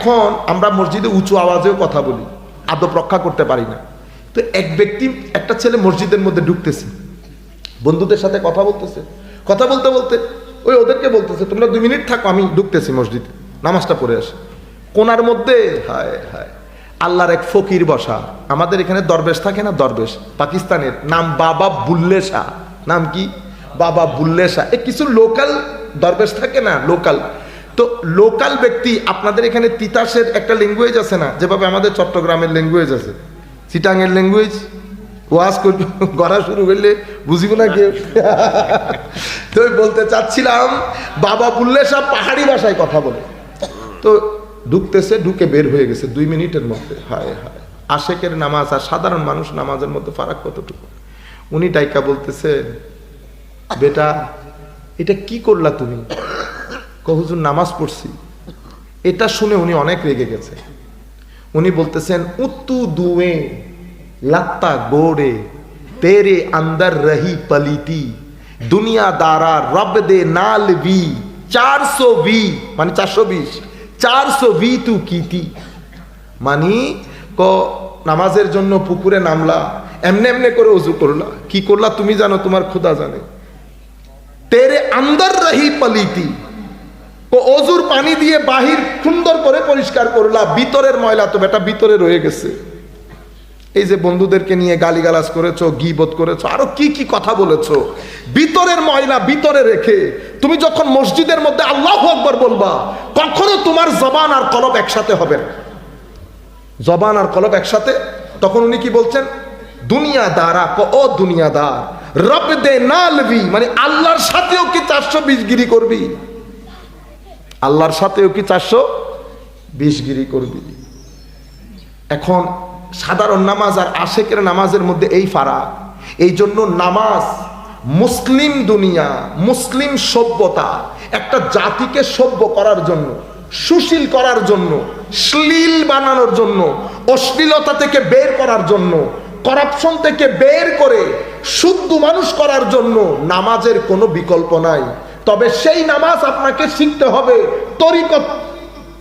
এখন আমরা মসজিদে উঁচু আওয়াজেও কথা বলি, আদব রক্ষা করতে পারি না। তো একটা ছেলে মসজিদের মধ্যে ঢুকতেছে, বন্ধুদের সাথে কথা বলতেছে, কথা বলতে বলতে ওই ওদেরকে বলতেছে তোমরা 2 মিনিট থাকো, আমি ঢুকতেছি মসজিদে, নামাজটা পড়ে আসে। কোনার মধ্যে হায় হায় আল্লাহর এক ফকির বসা। আমাদের এখানে দরবেশ থাকে না, দরবেশ পাকিস্তানের, নাম বাবা বুল্লে শাহ। নাম কি? বাবা বুল্লে শাহ। কিছু লোকাল দরবেশ থাকে না, লোকাল। তো লোকাল ব্যক্তি, আপনাদের এখানে তিতাসের একটা ল্যাঙ্গুয়েজ আছে না, যেভাবে আমাদের চট্টগ্রামের ল্যাঙ্গুয়েজ আছে, চিটাঙের ল্যাঙ্গুয়েজ, ওয়াজ করা শুরু করলে বুঝিব না কেউ। তো বলতে চাচ্ছিলাম বাবা বুল্লে শাহ পাহাড়ি ভাষায় কথা বলে। তো ঢুকতেছে, ঢুকে বের হয়ে গেছে 2 মিনিটের মধ্যে। হায় হায়, আশেকের নামাজ আর সাধারণ মানুষ নামাজের মধ্যে ফারাক কতটুকু। উনি ডাইকা বলতেছে, বেটা এটা কি করলা তুমি? হুজুর নামাজ পড়ছি। এটা শুনে উনি অনেক রেগে গেছে। উনি বলতেছেন, উত্তু দুয়ে लत्ता गोड़े तेरे अंदर रही पलीती दुनिया दारा रब दे नाल भी 420 मानी 420 तू कीती मानी को नामाजेर जन्य पुकुरे नामला एमने एमने करे उजू करला की करला तुमी जानो तुम्हार खुदा जाने तेरे अंदर रही पलीती को ओजुर पानी दिए बाहिर सुंदर करे परिष्कार करला ভিতরের ময়লা তো বেটা ভিতরে রয়ে গেছে। এই যে বন্ধুদেরকে নিয়ে গালিগালাজ করেছো, গীবত করেছো, আরো কি কি কথা বলেছো, ভিতরের ময়লা ভিতরে রেখে তুমি যখন মসজিদের মধ্যে আল্লাহু আকবার বলবা, কখনো তোমার জবান আর কলব একসাথে হবে না। জবান আর কলব একসাথে। তখন উনি কি বলছেন? দুনিয়াদারা ও দুনিয়াদার রব দে নালবি, মানে আল্লাহর সাথেও কি 420 গিরি করবি? আল্লাহর সাথেও কি 420 গিরি করবি? এখন সাধারণ নামাজ আর আশেকের নামাজের মধ্যে এই ফারাক। এই জন্য নামাজ মুসলিম দুনিয়া, মুসলিম সভ্যতা একটা জাতিকে সভ্য করার জন্য, সুশীল করার জন্য, শ্লীল বানানোর জন্য, অশ্লীলতা থেকে বের করার জন্য, করাপশন থেকে বের করে শুদ্ধ মানুষ করার জন্য নামাজের কোনো বিকল্প নাই। তবে সেই নামাজ আপনাকে শিখতে হবে তরিকত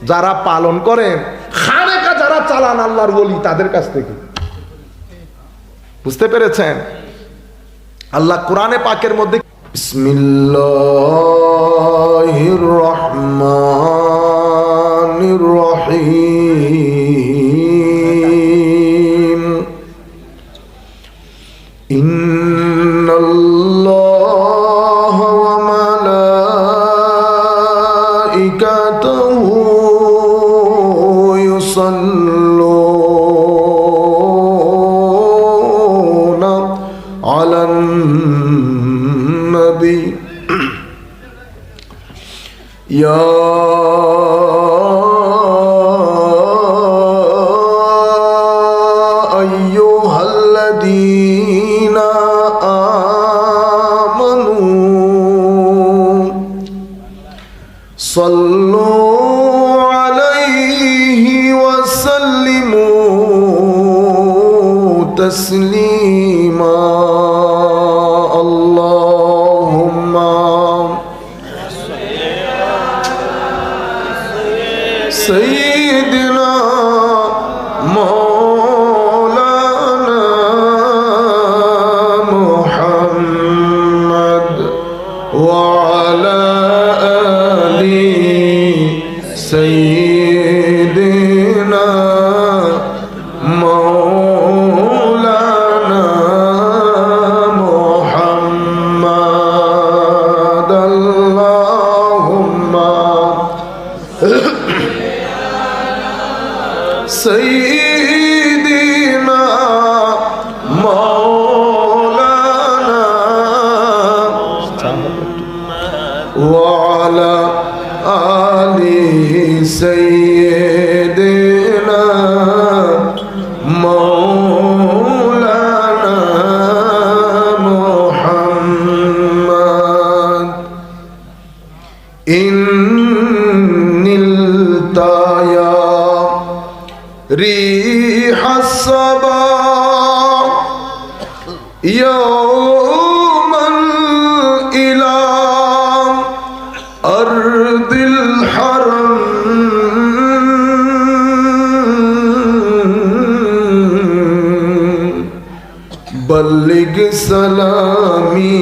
যারা পালন করেন, খানেকা যারা চালান আল্লাহর ওলি, তাদের কাছ থেকে। বুঝতে পেরেছেন? আল্লাহ কোরআনে পাকের মধ্যে বিসমিল্লাহির রহমানির রহিম ইন্নাল্লাহা ওয়া মালাইকাতাহু ইউসাল্লুনা আলান নবী ইয়া আইয়ুহাল্লাযীনা আমানু সাল্লু তসলিমা আল্লাহুম্মা সাইয়্যিদিনা মাওলানা মুহাম্মদ ওয়া আলা আলি সাইয়্যিদিনা سيدنا مولانا وعلى آل سيدنا مولانا محمد إن التايا ريح الصبا يوما إلى أرض الحرم बल्लिग सलामी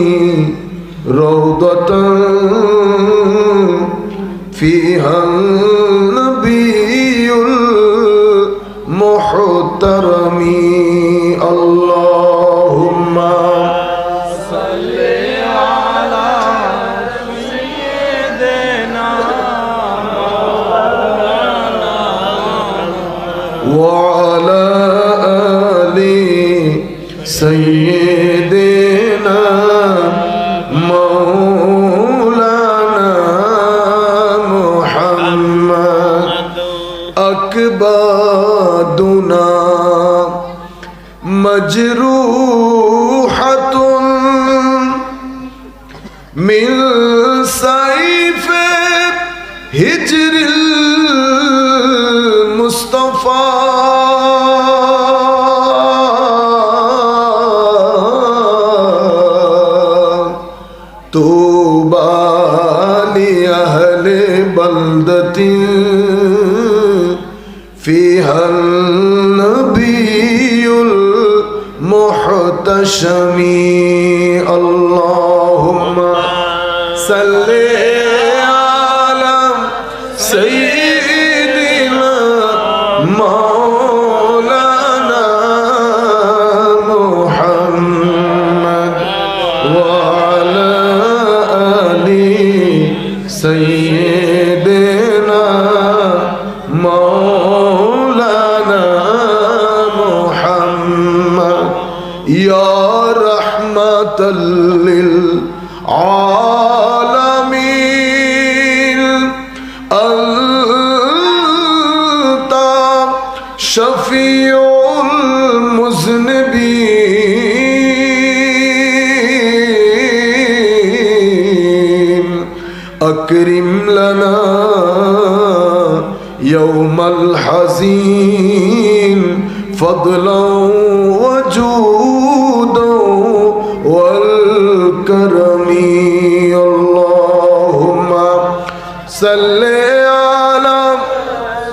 रौदतन फीहा नबियुल मुहतरमी अल्लाहुम्मा सल्ली अला सय्यिदिना मौलाना व अला आलि सय्यिदिना मौलाना मुहम्मद अकबादुना मजरूहतुन मिन सैफ़े हिज्रिल मुस्तफ़ा तूबा लि अहले बल्दतिन फीहा नबियुल मुहतशमी अल्लाहुम्मा सल्ली अला सय्यिदिना मौलाना मुहम्मद व अला आलि सय्यिदिना मौलाना मुहम्मद या रहमतल लिल आलमीन अंता शफीउल मुज़निबीन अकरिम लना यौमल हज़ीन फضलन वजूदन वल करमी अल्लाहुम्मा सल्ली अला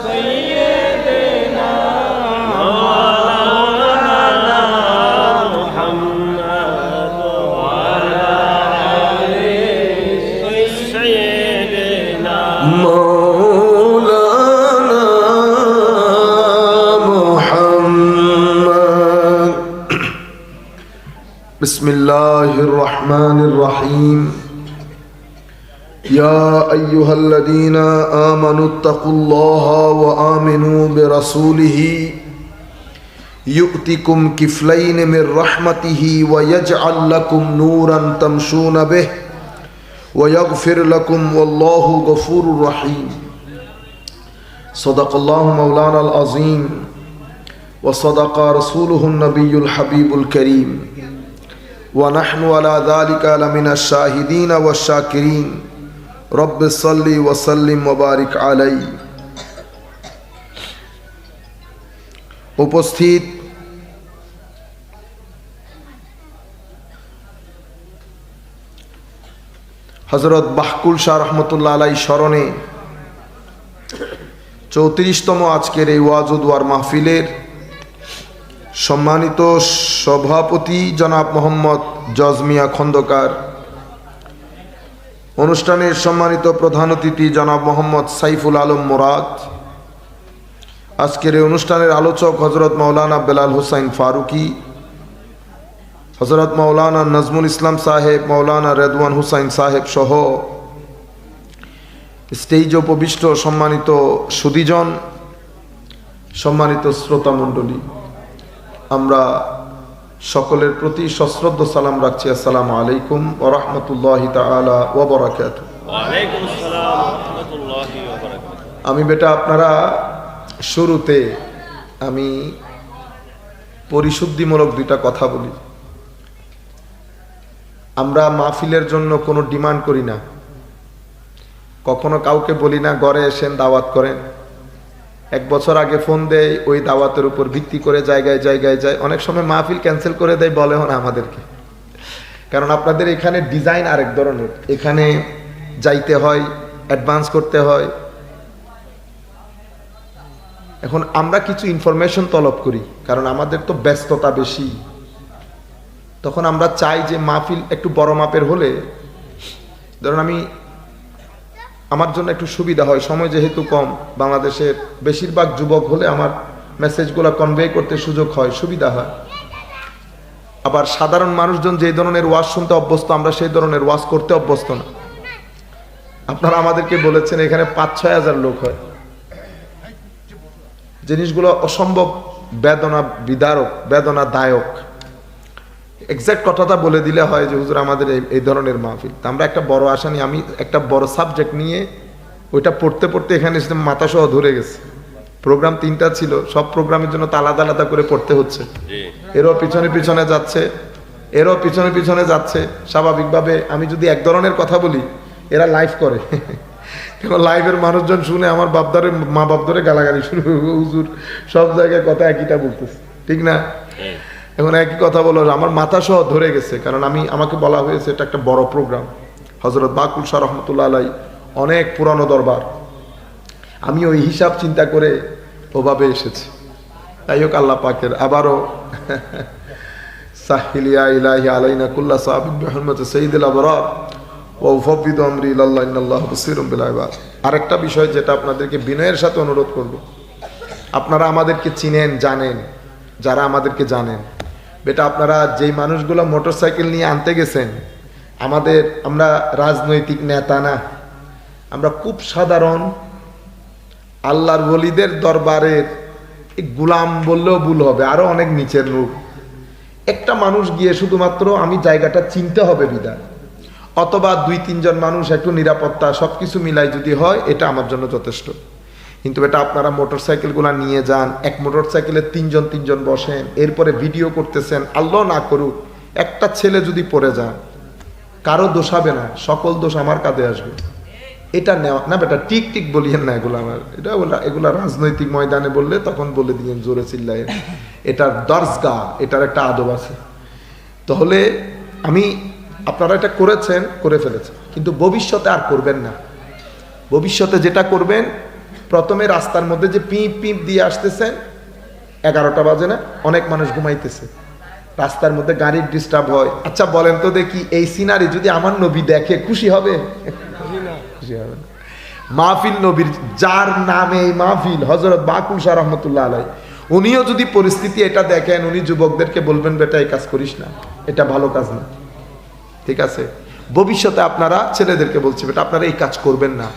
सय्यिदिना मौलाना मुहम्मद व अला आलि सय्यिदिना मौलाना मुहम्मद बिस्मिल्लाहिर रहमानिर रहीम या अय्युहल्लज़ीना आमनुत्तक़ुल्लाहा व आमिनू बिरसूलिही युअतिकुम किफ़लैन मिर रहमतिही व यजअल लकुम नूरन तमशून बिहि व यग़फिर लकुम वल्लाहु गफ़ूरुर रहीम सदक़ल्लाहु मौलानाल अज़ीम व सदक़ रसूलुहुन नबियुल हबीबुल करीम व नहनु अला ज़ालिका लमिनश शाहिदीन व शाकिरीन रब्बि सल्लि व सल्लिम व बारिक अलैहि। उपस्थित हजरत बाहकुल शाह रहमतुल्लाह अलैहि स्मरणे 34তম আজকের এই ওয়াজ ও দুয়ার মাহফিলের সম্মানিত সভাপতি জনাব মোহাম্মদ জজমিয়া খন্দকার, অনুষ্ঠানের সম্মানিত প্রধান অতিথি জনাব মোহাম্মদ সাইফুল আলম মুরাদ, আজকের এই অনুষ্ঠানের আলোচক হজরত মাওলানা বেলাল হুসাইন ফারুকি, হজরত মাওলানা নজমুল ইসলাম সাহেব, মাওলানা রেদওয়ান হুসাইন সাহেব সহ স্টেজ উপবিষ্ট সম্মানিত সুধীজন, সম্মানিত শ্রোতা মণ্ডলী, আমরা সকলের প্রতি সশ্রদ্ধ সালাম রাখছি। আসসালামু আলাইকুম ওয়া রাহমাতুল্লাহি তাআলা ওয়া বারাকাতুহু। ওয়া আলাইকুম আসসালাম ওয়া রাহমাতুল্লাহি ওয়া বারাকাতুহু। আমি বেটা আপনারা শুরুতে আমি পরিশুদ্ধিমূলক দুইটা কথা বলি। আমরা মাহফিলের জন্য কোনো ডিমান্ড করি না, কখনো কাউকে বলি না ঘরে এসেন দাওয়াত করেন। 1 বছর আগে ফোন দেয়, ওই দাওয়াতের উপর ভিত্তি করে জায়গায় জায়গায় যায়, অনেক সময় মাহফিল ক্যান্সেল করে দেয়, বলেও না আমাদেরকে। কারণ আপনাদের এখানে ডিজাইন আরেক ধরনের, এখানে যাইতে হয়, অ্যাডভান্স করতে হয়। এখন আমরা কিছু ইনফরমেশন তলব করি, কারণ আমাদের তো ব্যস্ততা বেশি। তখন আমরা চাই যে মাহফিল একটু বড় মাপের হলে, ধরুন আমার জন্য একটু সুবিধা হয়, সময় যেহেতু কম, বাংলাদেশের বেশিরভাগ যুবক হলে আমার মেসেজগুলো কনভে করতে সুযোগ হয়, সুবিধা হয়। আবার সাধারণ মানুষজন যে ধরনের ওয়াজ শুনতে অভ্যস্ত, আমরা সেই ধরনের ওয়াজ করতে অভ্যস্ত না। আপনারা আমাদেরকে বলেছেন এখানে 5-6 হাজার লোক হয়, জিনিসগুলো অসম্ভব বেদনা বিদারক, বেদনাদায়ক। এক্সাক্ট কথাটা বলে দিলে হয় যে হুজুর আমাদের এই ধরনের মাহফিল। তা আমরা একটা বড় আশা নিয়ে, আমি একটা বড় সাবজেক্ট নিয়ে ওইটা পড়তে পড়তে এখানে এসে মাথা সহ ধরে গেছে। প্রোগ্রাম 3টা ছিল, সব প্রোগ্রামের জন্য তো আলাদা আলাদা করে পড়তে হচ্ছে। এরও পিছনে পিছনে যাচ্ছে, এরও পিছনে পিছনে যাচ্ছে। স্বাভাবিকভাবে আমি যদি এক ধরনের কথা বলি, এরা লাইভ করে, লাইভের মানুষজন শুনে আমার বাপদারে, মা বাপ ধরে গালাগালি শুরু, হুজুর সব জায়গায় কথা একইটা বলতেছে, ঠিক না? এখন একই কথা বলো, আমার মাথা সহ ধরে গেছে। কারণ আমাকে বলা হয়েছে এটা একটা বড় প্রোগ্রাম, হযরত বাকুল শাহ রহমতুল্লাহ আলাই, অনেক পুরানো দরবার। আমি ওই হিসাব চিন্তা করে ওভাবে এসেছি। তাই হোক, আল্লাহ পাকের আবারও সাহিলিয়া ইলাহি আলাইনা কুল্লা সাহাবিন বিহুরমাতি সাইয়্যিদিল আবরার ওয়া উফাওয়িদু আমরি ইলাল্লাহ ইন্নাল্লাহা বাসীরুম বিল ইবাদ। আরেকটা বিষয় যেটা আপনাদেরকে বিনয়ের সাথে অনুরোধ করব, আপনারা আমাদেরকে চিনেন, জানেন, যারা আমাদেরকে জানেন, বেটা আপনারা যেই মানুষগুলো মোটরসাইকেল নিয়ে আনতে গেছেন, আমরা রাজনৈতিক নেতা না, আমরা খুব সাধারণ আল্লাহর ওলিদের দরবারের গোলাম বললেও ভুল হবে, আরো অনেক নিচের রূপ। একটা মানুষ গিয়ে শুধুমাত্র আমি জায়গাটা চিনতে হবে বিধান, অথবা 2-3 জন মানুষ একটু নিরাপত্তা সবকিছু মিলাই যদি হয়, এটা আমার জন্য যথেষ্ট। কিন্তু এটা আপনারা মোটরসাইকেলগুলো নিয়ে যান, এক মোটরসাইকেলে 3 জন বসেন, এরপরে ভিডিও করতেছেন। আল্লাহ না করুক একটা ছেলে যদি পড়ে যান, কারো দোষ হবে না, সকল দোষ আমার কাঁধে আসবে। এটা নেওয়া না বেটা, টিক বলিয়েন না এগুলো। আমার এগুলা রাজনৈতিক ময়দানে বললে তখন বলে দিয়েন জোরে চিল্লায়, এটার দর্জগা, এটার একটা আদব আছে। তাহলে আপনারা এটা করেছেন, করে ফেলেছেন, কিন্তু ভবিষ্যতে আর করবেন না। ভবিষ্যতে যেটা করবেন, প্রথমে রাস্তার মধ্যে যে পিপ দিয়ে আসতেছেন, 11টা বাজে না, অনেক মানুষ ঘুমাইতেছে, রাস্তার মধ্যে গাড়ির ডিস্টার্ব হয়। আচ্ছা বলেন তো দেখি, এই সিনারি যদি আমার নবী দেখে খুশি হবে? খুশি হবে না। মাহফিল নবীর, যার নামে এই মাহফিল, হযরত বাকুল শাহ রহমতুল্লাহ আলাই, উনিও যদি পরিস্থিতি এটা দেখেন, উনি যুবকদেরকে বলবেন বেটা এই কাজ করিস না, এটা ভালো কাজ না, ঠিক আছে? ভবিষ্যতে আপনারা ছেলেদেরকে বলছি, বেটা আপনারা এই কাজ করবেন না,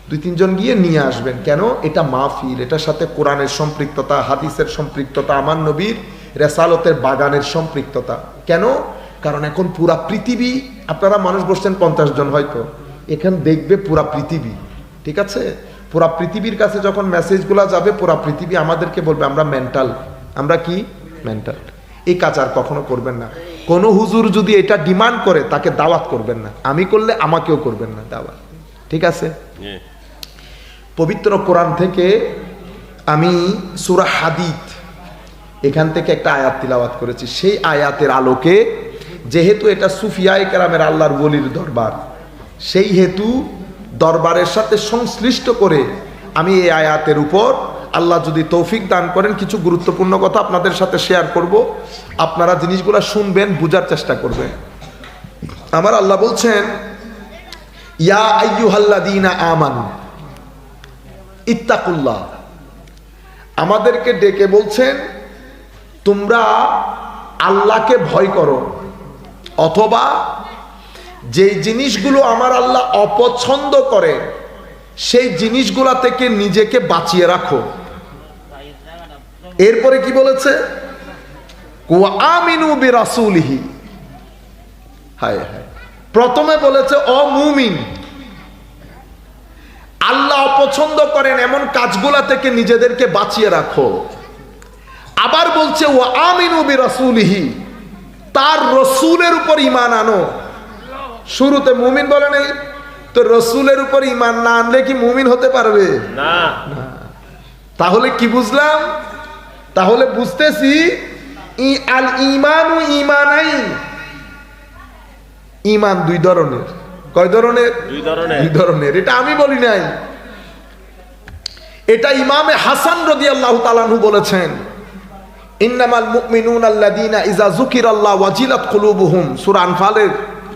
2-3 জন গিয়ে নিয়ে আসবেন। কেন? এটা মাহফিল, এটার সাথে কোরআনের সম্পৃক্ততা, হাদিসের সম্পৃক্ততা, আমার নবীর রেসালতের বাগানের সম্পৃক্ততা। কেন? কারণ এখন পুরা পৃথিবী, আপনারা মানুষ বসছেন 50 জন, হয়তো এখানে দেখবে পুরা পৃথিবী, ঠিক আছে? পুরা পৃথিবীর কাছে যখন মেসেজগুলা যাবে, পুরা পৃথিবী আমাদেরকে বলবে আমরা মেন্টাল, আমরা কি মেন্টাল। এই কাজ আর কখনো করবেন না। কোনো হুজুর যদি এটা ডিমান্ড করে, তাকে দাওয়াত করবেন না, আমি করলে আমাকেও করবেন না দাওয়াত, ঠিক আছে? পবিত্র কোরআন থেকে আমি সূরা হাদীদ, এখান থেকে একটা আয়াত তিলাওয়াত করেছি। সেই আয়াতের আলোকে, যেহেতু এটা সুফিয়ায়ে কেরামের আল্লাহর ওলির দরবার, সেই হেতু দরবারের সাথে সংশ্লিষ্ট করে আমি এই আয়াতের উপর, আল্লাহ যদি তৌফিক দান করেন, কিছু গুরুত্বপূর্ণ কথা আপনাদের সাথে শেয়ার করব। আপনারা জিনিসগুলো শুনবেন, বুঝার চেষ্টা করবেন। আমার আল্লাহ বলছেন, ইয়া আইয়ুহাল্লাযীনা আমানু ইত্তাকুল্লাহ, আমাদেরকে ডেকে বলছেন তোমরা আল্লাহকে ভয় করো, অথবা যেই জিনিসগুলো আমার আল্লাহ অপছন্দ করে সেই জিনিসগুলা থেকে নিজেকে বাঁচিয়ে রাখো। এরপরে কি বলেছে? ওয়া আমিনু বিরাসূলিহি। হায় হায়, প্রথমে বলেছে ও মুমিন, আল্লাহ অপছন্দ করেন এমন কাজগুলা থেকে নিজেদেরকে বাঁচিয়ে রাখো। আবার বলছে ওয়া আমিনু বিরাসূলিহি, তার রসুলের উপর ঈমান আনো। শুরুতে মুমিন বলে নাই তো, রসুলের উপর ঈমান না আনলে কি মুমিন হতে পারবে? না। তাহলে কি বুঝলাম? তাহলে বুঝতেছি আল ঈমানু ঈমানাইন, ঈমান 2 ধরনের। কয় ধরনের? 2 ধরনের। এটা আমি বলি নাই, এটা ইমামে হাসান রাদিয়াল্লাহু তাআলা আনহু বলেছেন। ইন্নামাল মুমিনুনা আল্লাযীনা ইযা যুকিরাল্লাহু ওয়াজিলাত কুলুবুহুম, সূরা আনফালের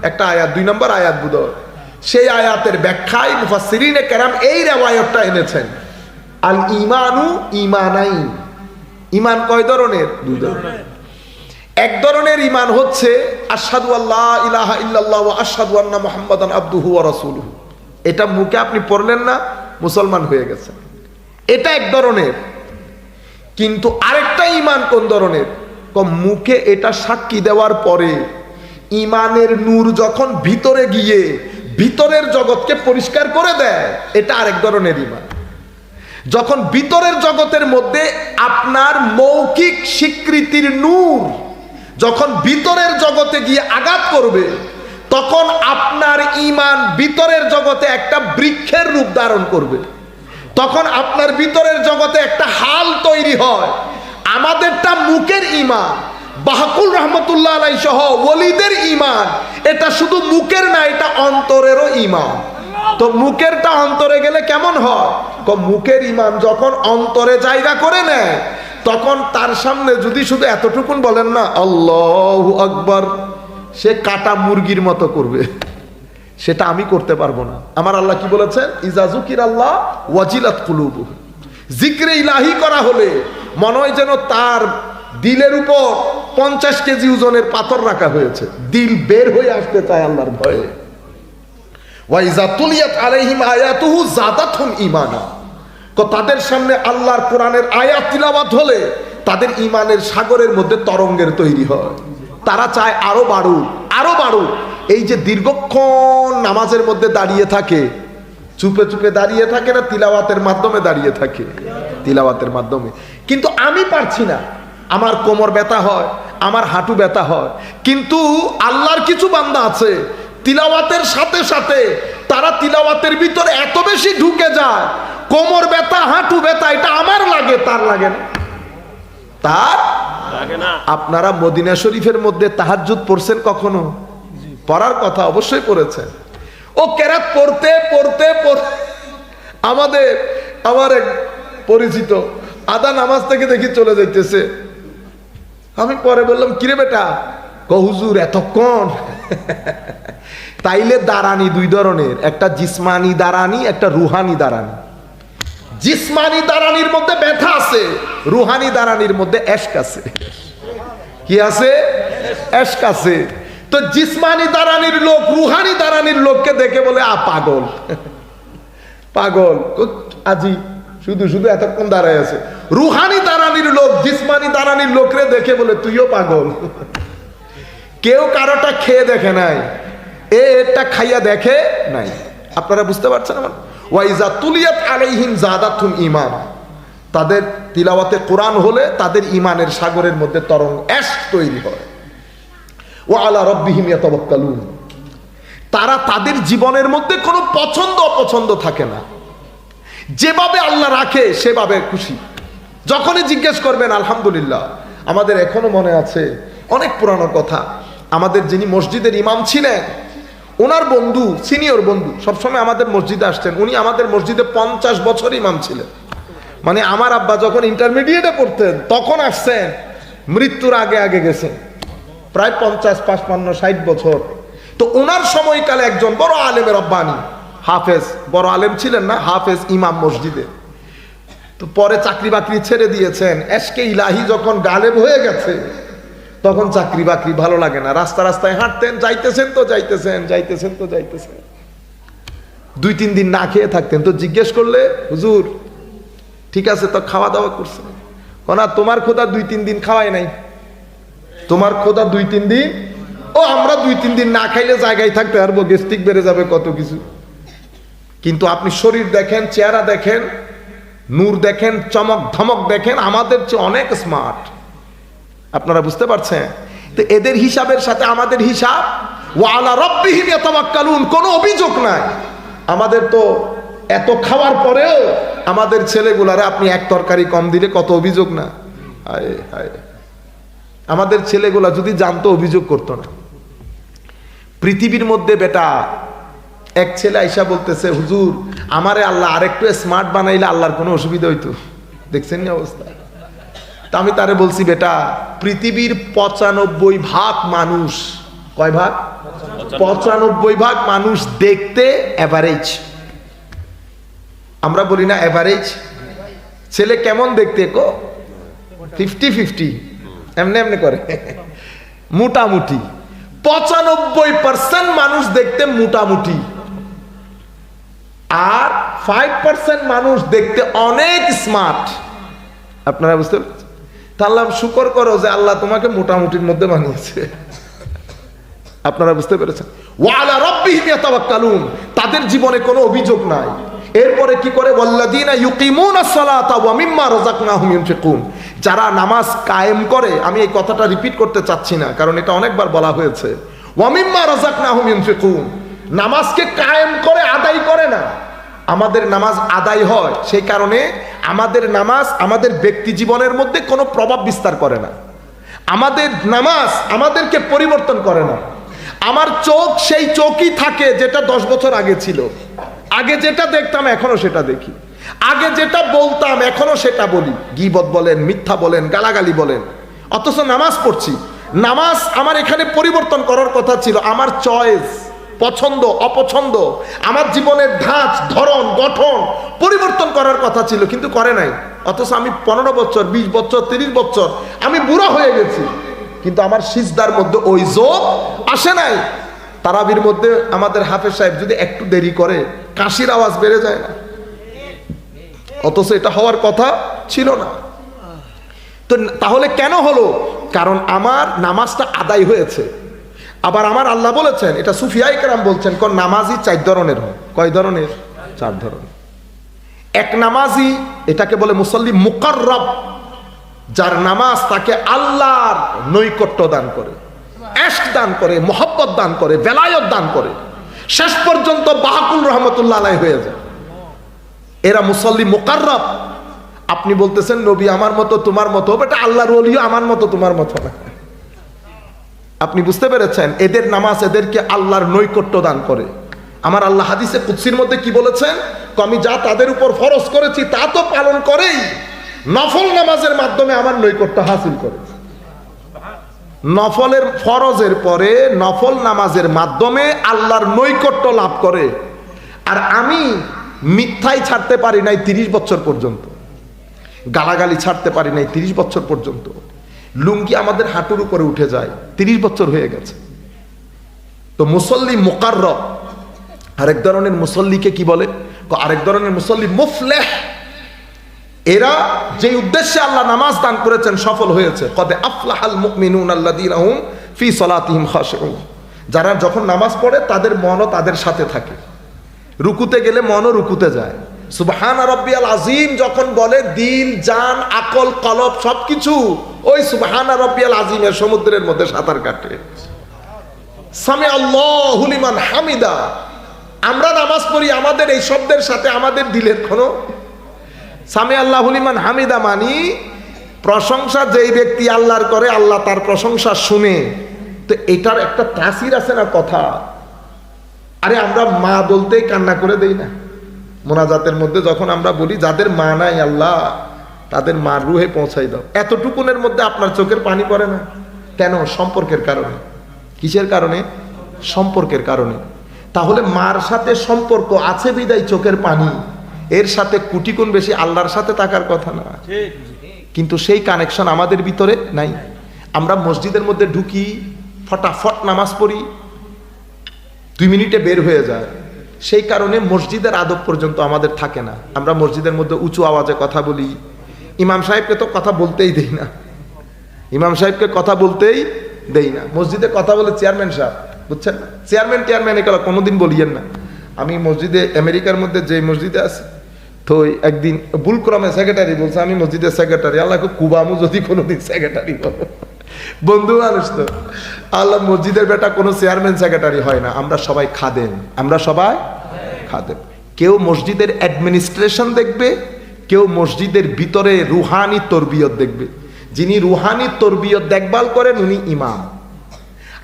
একটা আয়াত, 2 নম্বর আয়াত বোধহয়। সেই আয়াতের ব্যাখ্যায় মুফাসসিরিনে কেরাম এই রিওয়ায়াতটা এনেছেন, আল ঈমানু ঈমানাইন। ঈমান কয় ধরনের? 2 ধরনের। এক ধরনের ঈমান হচ্ছে আশহাদু আল্লা ইলাহা ইল্লাল্লাহ ওয়া আশহাদু আন্না মুহাম্মাদান আবদুহু ওয়া রাসূলুহু। এটা মুখে আপনি পড়লেন না, মুসলমান হয়ে গেছেন, এটা এক ধরনের। কিন্তু আরেকটা ঈমান কোন ধরনের? মুখে এটা সাক্ষী দেওয়ার পরে ঈমানের নূর যখন ভিতরে গিয়ে ভিতরের জগৎকে পরিষ্কার করে দেয়, এটা আরেক ধরনের ঈমান। যখন ভিতরের জগতের মধ্যে আপনার মৌখিক স্বীকৃতির নূর যখন ভিতরের জগতে গিয়ে আঘাত করবে, তখন আপনার ঈমান ভিতরের জগতে একটা বৃক্ষের রূপ ধারণ করবে। তখন আপনার ভিতরের জগতে একটা হাল তৈরি হয়। আমাদেরটা মুখের ঈমান, বাহকুল রহমতুল্লাহ আলাইহি সহ ওলিদের ঈমান এটা শুধু মুখের না, এটা অন্তরেরও ঈমান। তো মুখেরটা অন্তরে গেলে কেমন হয়? মুখের ঈমান যখন অন্তরে জায়গা করে নেয়, তখন তার সামনে যদি শুধু এতটুকুন বলেন না আল্লাহু আকবার, সে কাটা মুরগির মতো করবে। সেটা আমি করতে পারবো না। আমার আল্লাহ কি বলেছেন? ইজা যুকিরাল্লাহ ওয়াজিলাত কুলুবুহুম। জিক্রে ইলাহি করা হলে মনে হয় যেন তার দিলের উপর 50 কেজি ওজনের পাথর রাখা হয়েছে, দিল বের হয়ে আসতে চায় আল্লাহর ভয়ে। ওয়া ইজা তুলিয়াত আলাইহিম আয়াতুহু যাদাতহুম ঈমানা। তাদের সামনে আল্লাহর কোরআনের আয়াত তিলাওয়াত হলে তাদের ঈমানের সাগরের মধ্যে তরঙ্গের তৈরি হয়। তারা চায় আরো বাড়ুক, আরো বাড়ুক। এই যে দীর্ঘক্ষণ নামাজের মধ্যে দাঁড়িয়ে থাকে, চুপে চুপে দাঁড়িয়ে থাকে না, তিলাওয়াতের মাধ্যমে দাঁড়িয়ে থাকে, তিলাওয়াতের মাধ্যমে। কিন্তু আমি পারছি না, আমার কোমর ব্যথা হয়, আমার হাঁটু ব্যথা হয়। কিন্তু আল্লাহর কিছু বান্দা আছে তিলাওয়াতের সাথে সাথে তারা তিলাওয়াতের ভিতরে এত বেশি ঢুকে যায়, কোমর ব্যথা হাঁটু ব্যথা এটা আমার লাগে, তার লাগে না, তার লাগে না। আপনারা মদিনা শরীফের মধ্যে তাহাজ্জুদ পড়ছেন কখনো? পড়ার কথা অবশ্যই পড়েছেন। ও কেরাত পড়তে পড়তে পড়তে আমার এক পরিচিত আদা নামাজ থেকে দেখি চলে যাইতেছে। আমি পরে বললাম কিরে বেটা? হুজুর এতক্ষণ। তাইলে দাঁড়ানি 2 ধরনের, একটা জিসমানি দাঁড়ানি, একটা রুহানি দাঁড়ানি। জিসমানি দাঁড়ানির মধ্যে ব্যথা আছে, রুহানি দাঁড়ানির মধ্যে এশক আছে। কি আছে? এশক আছে। তো জিসমানি দাঁড়ানির লোক রুহানি দাঁড়ানির লোককে দেখে বলে পাগল, পাগল আজি শুধু শুধু এতক্ষণ দাঁড়ায় আছে। রুহানি দাঁড়ানির লোক জিসমানি দাঁড়ানির লোকরে দেখে বলে তুইও পাগল। কেউ কারোটা খেয়ে দেখে নাই, এটা খাইয়া দেখে নাই। আপনারা বুঝতে পারছেন? আমার ওয়াইজা তুলিয়াত আলাইহিম যাদাতহুম ঈমানা, তাদের তিলাওয়াতে কোরআন হলে তাদের ঈমানের সাগরের মধ্যে তরঙ্গ এশক তৈরি হয়। ওয়া আলা রাব্বিহিম ইয়াতাওয়াক্কালুন, তারা তাদের জীবনের মধ্যে কোনো পছন্দ অপছন্দ থাকে না, যেভাবে আল্লাহ রাখে সেভাবে খুশি। যখনই জিজ্ঞেস করবেন আলহামদুলিল্লাহ। আমাদের এখনো মনে আছে, অনেক পুরানো কথা, আমাদের যিনি মসজিদের ইমাম ছিলেন, ওনার বন্ধু, সিনিয়র বন্ধু, সবসময় আমাদের মসজিদে আসতেন। উনি আমাদের মসজিদে 50 বছর ইমাম ছিলেন। মানে আমার আব্বা যখন ইন্টারমিডিয়েটে পড়তেন তখন আসছেন, মৃত্যুর আগে আগে গেছেন, প্রায় 50, 55, 60 বছর। তো ওনার সময়কালে একজন বড় আলেমের রব্বানি হাফেজ, বড় আলেম ছিলেন না, হাফেজ ইমাম মসজিদে। তো পরে চাকরি বাকরি ছেড়ে দিয়েছেন। এশকে ইলাহি যখন গালেব হয়ে গেছে, তখন চাকরি বাকরি ভালো লাগে না, রাস্তা রাস্তায় হাঁটতেন, যাইতেছেন তো যাইতেছেন, যাইতেছেন তো যাইতেছেন। 2-3 দিন না খেয়ে থাকতেন। তো জিজ্ঞেস করলে হুজুর ঠিক আছে তো খাওয়া দাওয়া করছেন? না, তোমার খোদা 2-3 দিন খাওয়াই নাই। তোমার খোদা 2-3 দিন? ও আমরা 2-3 দিন না খাইলে জায়গায় থাকতে পারবো, গ্যাস্ট্রিক বেড়ে যাবে কত কিছু। কিন্তু আপনি শরীর দেখেন, চেহারা দেখেন, নূর দেখেন, চমক ধমক দেখেন, আমাদের চেয়ে অনেক স্মার্ট। আপনারা বুঝতে পারছেন? তো এদের হিসাবের সাথে আমাদের হিসাব, ওয়া আলা রাব্বিহিম ইয়াতাওয়াক্কালুন, কোনো অভিযোগ নাই। আমাদের তো এত খাওয়ার পরেও আমাদের ছেলেগুলারে আপনি এক তরকারি কম দিলে কত অভিযোগ না। হায় হায়, আমাদের ছেলেগুলা যদি জানতো অভিযোগ করতো না। পৃথিবীর মধ্যে বেটা এক ছেলে আইসা বলতেছে হুজুর আমারে আল্লাহ আরেকটু স্মার্ট বানাইলে আল্লাহর কোনো অসুবিধা হইতো। দেখছেন না অবস্থা? তা আমি তারে বলছি, বেটা পৃথিবীর 95% মানুষ, কয় ভাগ? 95% মানুষ দেখতে অ্যাভারেজ। আমরা বলি না অ্যাভারেজ? ছেলে কেমন দেখতে কো 50-50 এমনি এমনি করে মোটামুটি। 95% মানুষ দেখতে মোটামুটি, আর 5% মানুষ দেখতে অনেক স্মার্ট। আপনারা বুঝতে পারছেন? তাহলে শুকর করো যে আল্লাহ তোমাকে মোটামুটির মধ্যে বানিয়েছে। আপনারা বুঝতে পেরেছেন? ওয়ালা রাব্বিহিম ইয়াতাওয়াক্কালুন, তাদের জীবনে কোনো অভিযোগ নাই। এরপরে কি করে? ওয়াল্লাযীনা ইউকিমুনাস সালাতা ওয়া মিম্মা রাযাকনাহুম ইউনফিকুন, যারা নামাজ কায়েম করে। আমি এই কথাটা রিপিট করতে চাচ্ছি না, কারণ এটা অনেকবার বলা হয়েছে। ওয়া মিম্মা রাযাকনাহুম ইউনফিকুন, নামাজকে কায়েম করে, আদায় করে না। আমাদের নামাজ আদায় হয়, সেই কারণে আমাদের নামাজ আমাদের ব্যক্তি জীবনের মধ্যে কোনো প্রভাব বিস্তার করে না। আমাদের নামাজ আমাদেরকে পরিবর্তন করে না। আমার চোখ সেই চোখই থাকে যেটা 10 বছর আগে ছিল। আগে যেটা দেখতাম এখনো সেটা দেখি, আগে যেটা বলতাম এখনো সেটা বলি। গীবত বলেন, মিথ্যা বলেন, গালাগালি বলেন, অথচ নামাজ পড়ছি। নামাজ আমার এখানে পরিবর্তন করার কথা ছিল। আমার চয়েস, পছন্দ অপছন্দ, আমার জীবনের ধাঁচ, ধরন, গঠন পরিবর্তন করার কথা ছিল, কিন্তু করে নাই। অথচ আমি 15 বছর, 20 বছর, 30 বছর আমি বুড়া হয়ে গেছি, কিন্তু আমার সিজদার মধ্যে ওই যোগ আসে নাই। তারাবির মধ্যে আমাদের হাফেজ সাহেব যদি একটু দেরি করে, কাশির আওয়াজ বেড়ে যায় না? অথচ এটা হওয়ার কথা ছিল না। তো তাহলে কেন হলো? কারণ আমার নামাজটা আদায় হয়েছে। আবার আমার আল্লাহ বলেছেন, এটা সুফিয়া ইকরাম বলছেন, কোন নামাজি 4 ধরনের হয়। কয় ধরনের? 4 ধরনের। এক নামাজি, এটাকে বলে মুসল্লি মুকাররব, যার নামাজ তাকে আল্লাহর নৈকট্য দান করে, ইশক দান করে, মোহব্বত দান করে, বেলায়ত দান করে, শেষ পর্যন্ত বাহাকুল রহমতুল্লাহ আলাইহি হয়ে যায়। এরা মুসল্লি মুকাররব। আপনি বলতেছেন নবী আমার মতো তোমার মতো, এটা আল্লাহর ওলিও আমার মতো তোমার মতো না। আপনি বুঝতে পেরেছেন? এদের নামাজ এদেরকে আল্লাহর নৈকট্য দান করে। আমার আল্লাহ হাদিসে কুদসির মধ্যে কি বলেছেন? আমি যা তাদের উপর ফরজ করেছি তা তো পালন করেই, নফল নামাজের মাধ্যমে আমার নৈকট্য হাসিল করে। নফলের ফরজের পরে নফল নামাজের মাধ্যমে আল্লাহর নৈকট্য লাভ করে। আর আমি মিথ্যাই ছাড়তে পারি নাই 30 বছর পর্যন্ত, গালাগালি ছাড়তে পারি নাই 30 বছর পর্যন্ত, লুঙ্গি আমাদের হাঁটুর উপরে উঠে যায়, 30 বছর হয়ে গেছে। তো মুসল্লি মুকাররব। আরেক ধরনের মুসল্লিকে কি বলে? আরেক ধরনের মুসল্লি মুফলেহ। এরা যে উদ্দেশ্যে আল্লাহ নামাজ দান করেছেন সফল হয়েছে। কদ আফলাহাল মুমিনুন আল্লাযীনা হুম ফি সালাতিহিম খাশিউন, যারা যখন নামাজ পড়ে তাদের মনও তাদের সাথে থাকে, রুকুতে গেলে মনও রুকুতে যায়। সুবহান রাব্বিয়াল আযীম যখন বলে, দিল, জান, আকল, কলব সবকিছু ওই সুবহান রাব্বিয়াল আযীমের সমুদ্রের মধ্যে সাঁতার কাটে। সামি আল্লাহু লিমান হামিদা, আমরা নামাজ পড়ি, আমাদের এই শব্দের সাথে আমাদের দিলের কোনো সামি আল্লাহু লিমান হামিদা মানি প্রশংসা যেই ব্যক্তি আল্লাহর করে, আল্লাহ তার প্রশংসা শুনে। তো এটার একটা তাসির আছে না কথা। আরে আমরা মা বলতেই কান্না করে দেই না মোনাজাতের মধ্যে, যখন আমরা বলি যাদের মা নাই আল্লাহ তাদের মার রুহে পৌঁছাই দাও, এতটুকুনের মধ্যে আপনার চোখের পানি পড়ে না কেন? সম্পর্কের কারণে। কিসের কারণে? সম্পর্কের কারণে। তাহলে মার সাথে সম্পর্ক আছে বিদায় চোখের পানি, এর সাথে কোটি গুণ বেশি আল্লাহর সাথে থাকার কথা না। কিন্তু সেই কানেকশন আমাদের ভিতরে নাই। আমরা মসজিদের মধ্যে ঢুকি, ফটাফট নামাজ পড়ি, 2 মিনিটে বের হয়ে যায়। সেই কারণে মসজিদের আদব পর্যন্ত আমাদের থাকে না। আমরা মসজিদের মধ্যে উঁচু আওয়াজে কথা বলি। ইমাম সাহেবকে তো কথা বলতেই দেই না, ইমাম সাহেবকে কথা বলতেই দেই না। মসজিদে কথা বলে চেয়ারম্যান সাহেব, বুঝছেন না? চেয়ারম্যান এগুলো কোনোদিন বলিয়েন না। আমি মসজিদে আমেরিকার মধ্যে যে মসজিদে আছি, তো একদিন ভুলক্রমে সেক্রেটারি বলছে আমি মসজিদের সেক্রেটারি। আল্লাহ কুবামু যদি কোনোদিন সেক্রেটারি বলো, বন্ধু মানুষ তো। আল্লাহ মসজিদের বেটা কোনো চেয়ারম্যান সেক্রেটারি হয় না। আমরা সবাই খাদেম, আমরা সবাই খাদেম। কেউ মসজিদের অ্যাডমিনিস্ট্রেশন দেখবে, কেউ মসজিদের ভিতরে রুহানি তরবিয়ত দেখবে। যিনি রুহানি তরবিয়ত দেখভাল করেন উনি ইমাম,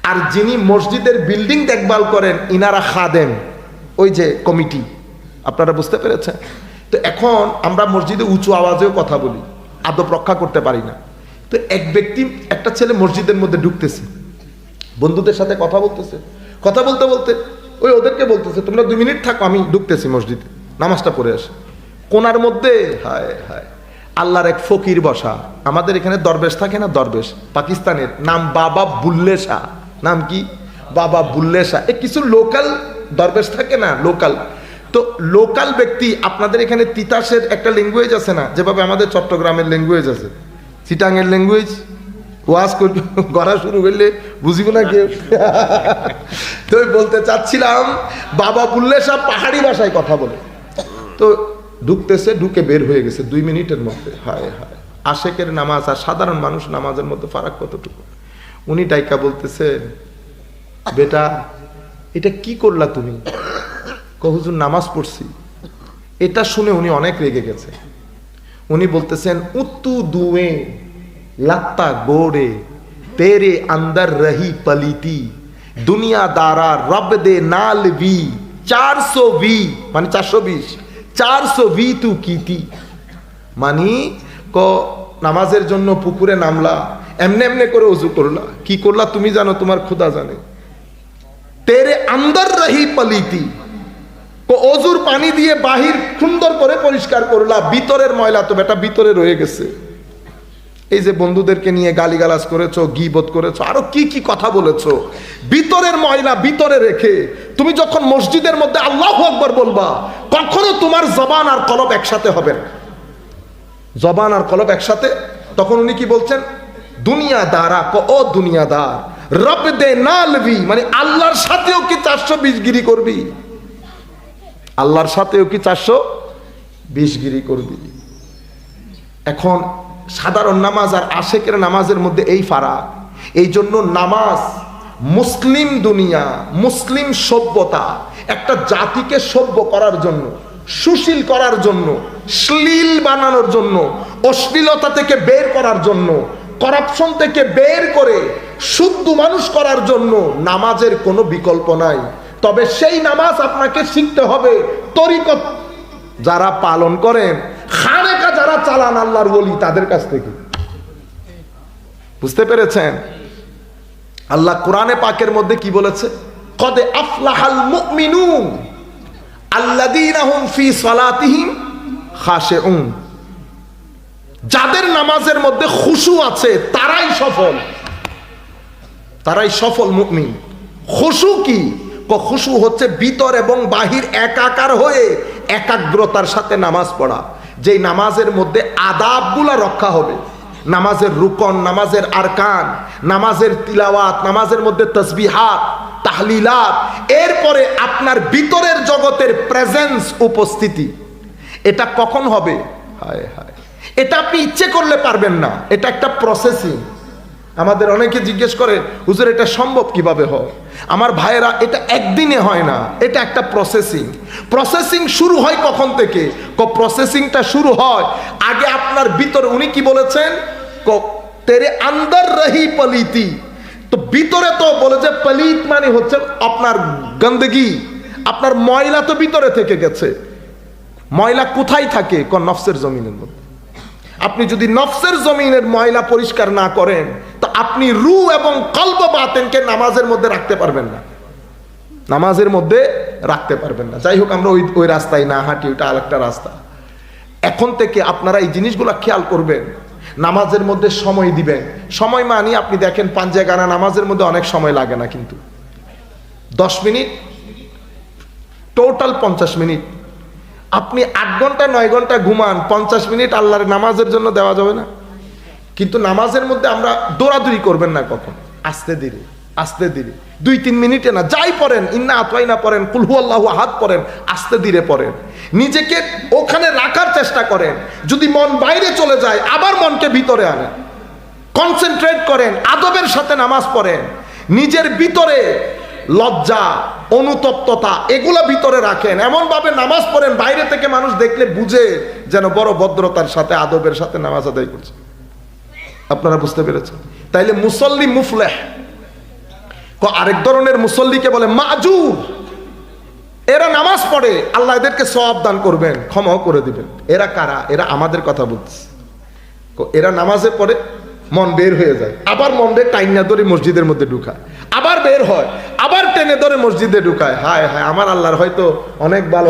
আর যিনি মসজিদের বিল্ডিং দেখভাল করেন ইনারা খাদেম, ওই যে কমিটি। আপনারা বুঝতে পেরেছেন? তো এখন আমরা মসজিদে উঁচু আওয়াজেও কথা বলি, আদব রক্ষা করতে পারি না। তো এক ব্যক্তি, একটা ছেলে মসজিদের মধ্যে ঢুকতেছে, বন্ধুদের সাথে কথা বলতেছে, কথা বলতে বলতে ওই ওদেরকে বলতেছে তোমরা 2 মিনিট থাকো, আমি ঢুকতেছি মসজিদে, নামাজটা পড়ে আসি। কোনার মধ্যে হায় হায় আল্লাহর এক ফকির বসা। আমাদের এখানে দরবেশ থাকে না, দরবেশ পাকিস্তানের, নাম বাবা বুল্লে শাহ। নাম কি? বাবা বুল্লে শাহ। কিছু লোকাল দরবেশ থাকে না, লোকাল। তো লোকাল ব্যক্তি, আপনাদের এখানে তিতাসের একটা ল্যাঙ্গুয়েজ আছে না, যেভাবে আমাদের চট্টগ্রামের ল্যাঙ্গুয়েজ আছে, চিটাঙের ল্যাঙ্গুয়েজ, ওয়াজ করা শুরু করলে বুঝিব না কেউ। তো বলতে চাচ্ছিলাম বাবা বুল্লে শাহ পাহাড়ি ভাষায় কথা বলে। তো ঢুকতেছে, ঢুকে বের হয়ে গেছে 2 মিনিটের মধ্যে। হায় হায়, আশেকের নামাজ আর সাধারণ মানুষ নামাজের মধ্যে ফারাক কতটুকু। উনি ডাইকা বলতেছে, বেটা এটা কি করলা তুমি? হুজুর নামাজ পড়ছি। এটা শুনে উনি অনেক রেগে গেছে। উনি বলতেছেন, উত্তু দুয়ে লাত্তা গোড়ে তেরে আন্দর রহি পলিতি দুনিয়া দারা রব দে নাল ভি 420 মানে 420 420 তু কিতি। মানে নামাজের জন্য পুকুরে নামলা, এমনে এমনে করে ওযু করলা, কি করলা তুমি জানো, তোমার খোদা জানে। তেরে আন্দর রহি পলিতি, ওযুর পানি দিয়ে বাহির সুন্দর করে পরিষ্কার করলা, ভিতরের ময়লা তো বেটা ভিতরে রয়ে গেছে। এই যে বন্ধুদেরকে নিয়ে গালিগালাজ করেছো, গীবত করেছো, আরো কি কি কথা বলেছো, ভিতরের ময়লা ভিতরে রেখে তুমি যখন মসজিদের মধ্যে আল্লাহু আকবার বলবা, কখনো তোমার জবান আর কলব একসাথে হবে না। জবান আর কলব একসাথে। তখন উনি কি বলছেন? দুনিয়াদারা ও দুনিয়াদার রব দে নালবি, মানে আল্লাহর সাথেও কি 420 গিরি করবি? আল্লাহর সাথেও কি 420 গিরি করবি? এখন সাধারণ নামাজ আর আশেকের নামাজের মধ্যে এই ফারাক। এই জন্য নামাজ মুসলিম দুনিয়া, মুসলিম সভ্যতা, একটা জাতিকে সভ্য করার জন্য, সুশীল করার জন্য, শ্লীল বানানোর জন্য, অশ্লীলতা থেকে বের করার জন্য, করাপশন থেকে বের করে শুদ্ধ মানুষ করার জন্য নামাজের কোনো বিকল্প নাই। তবে সেই নামাজ আপনাকে শিখতে হবে তরিকত যারা পালন করেন, খানেকা যারা চালান আল্লাহর ওলি, তাদের কাছ থেকে। বুঝতে পেরেছেন? আল্লাহ কোরআনে পাকের মধ্যে কি বলেছে? কদ আফলাহাল মুমিনুন আল্লাযীনা হুম ফি সালাতিহিম খাশিউন। যাদের নামাজের মধ্যে খুশু আছে তারাই সফল, তারাই সফল মুমিন। খুশু কি? খুশু হচ্ছে ভিতর এবং বাহির একাকার হয়ে একাগ্রতার সাথে নামাজ পড়া, যেই নামাজের মধ্যে আদাবগুলা রক্ষা হবে, নামাজের রুকন, নামাজের আরকান, নামাজের তিলাওয়াত, নামাজের মধ্যে তাসবিহাত, তাহলিলাত, এরপরে আপনার ভিতরের জগতের প্রেজেন্স, উপস্থিতি। এটা কখন হবে? হায় হায়, এটা আপনি ইচ্ছে করলে পারবেন না, এটা একটা প্রসেসিং। আমাদের অনেকে জিজ্ঞেস করে, হুজুর এটা সম্ভব কিভাবে হয়? আমার ভাইয়েরা, এটা একদিনে হয় না, এটা একটা প্রসেসিং। প্রসেসিং শুরু হয় কখন থেকে? প্রসেসিংটা শুরু হয় আগে আপনার ভিতরে। উনি কি বলেছেন? তেরে আন্দর রহি পলিতি। তো ভিতরে তো বলে যে পলিত মানে হচ্ছে আপনার গন্দগি, আপনার ময়লা তো ভিতরে থেকে গেছে। ময়লা কোথায় থাকে? নফসের জমিনের মধ্যে। আপনি যদি নফসের জমিনের ময়লা পরিষ্কার না করেন, তো আপনি রূহ এবং কলব বাতেনকে নামাজের মধ্যে রাখতে পারবেন না, নামাজের মধ্যে রাখতে পারবেন না। যাই হোক, আমরা ওই রাস্তায় না হাঁটি, ওইটা আরেকটা রাস্তা। এখন থেকে আপনারা এই জিনিসগুলো খেয়াল করবেন, নামাজের মধ্যে সময় দিবেন। সময় মানি আপনি দেখেন পাঞ্জে গানা নামাজের মধ্যে অনেক সময় লাগে না, কিন্তু 10 মিনিট, টোটাল 50 মিনিট। আপনি 8 ঘন্টা 9 ঘন্টা ঘুমান, 50 মিনিট আল্লাহর নামাজের জন্য দেওয়া যাবে না? কিন্তু নামাজের মধ্যে আমরা দৌড়াদৌড়ি করবেন না, কখন? আস্তে ধীরে, আস্তে ধীরে, 2-3 মিনিটে না, যাই পড়েন, ইন্না আতওয়াইনা পড়েন, কুল হুয়াল্লাহু আহাদ পড়েন, আস্তে ধীরে পড়েন। নিজেকে ওখানে রাখার চেষ্টা করেন। যদি মন বাইরে চলে যায়, আবার মনকে ভিতরে আনেন, কনসেন্ট্রেট করেন, আদবের সাথে নামাজ পড়েন। নিজের ভিতরে লজ্জা, অনুতপ্ততা এগুলা ভিতরে রাখেন, এমন ভাবে নামাজ পড়েন বাইরে থেকে মানুষ দেখলে বুঝে যেন বড় ভদ্রতার সাথে আদবের সাথে নামাজ আদায় করছে। আপনারা বুঝতে পেরেছেন? তাইলে মুসল্লি মুফলেহ। আরেক ধরনের মুসল্লিকে বলে মাজুর। এরা নামাজ পড়ে, আল্লাহ এদেরকে সওয়াব দান করবেন, ক্ষমাও করে দিবেন। এরা কারা? এরা আমাদের কথা বলছে। এরা নামাজে পড়ে, মন বের হয়ে যায়, আবার মন বের টাইনা ধরে মসজিদের মধ্যে ঢুকায়, আবার বের হয়, আবার টেনে ধরে মসজিদে ঢুকায়। হায় হায়, আমার আল্লাহর হয়তো অনেক ভালো